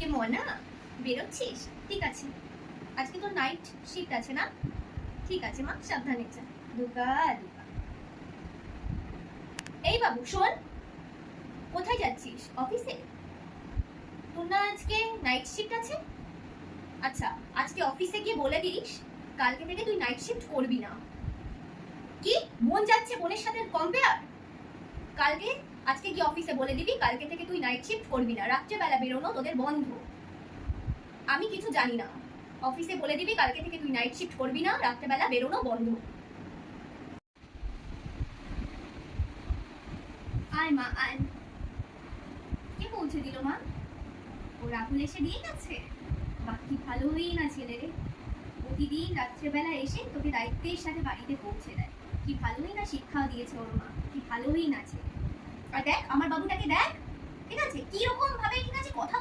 কে মনা, বেরোচ্ছিস? ঠিক আছে, আজকে তো নাইট শিফট আছে না? ঠিক আছে মা, সাবধানে যা। দুগা দুগা। এই বাবু শোন, কোথায় যাচ্ছিস? অফিসে? তোর না আজকে নাইট শিফট আছে? আচ্ছা, আজকে অফিসে গিয়ে বলে দিস কালকে থেকে তুই নাইট শিফট করবি না। কি মন যাচ্ছে বোনের সাথে কম্পেয়ার? কালকে আজকে গিয়ে অফিসে বলে দিবি কালকে থেকে তুই নাইট শিফট করবি না, রাত্রেবেলা বেরোনো তোদের বন্ধ। আমি কিছু জানি না, অফিসে বলে দিবি কালকে থেকে তুই নাইট শিফট করবি না, রাত্রেবেলা বেরোনো বন্ধ। আয় মা আয়। কে পৌঁছে দিল মা? ও রাহুল এসে দিয়ে গেছে? বাকি ভালোই না ছেলে রে, প্রতিদিন রাত্রেবেলা এসে তোকে দায়িত্বের সাথে বাড়িতে পৌঁছে দেয়। কি ভালোই না শিক্ষাও দিয়েছে ওর মা, কি ভালোই না ছেলে। আর দেখ আমার বাবুটাকে দেখ, ঠিক আছে, কি রকম ভাবে ঠিক আছে কথা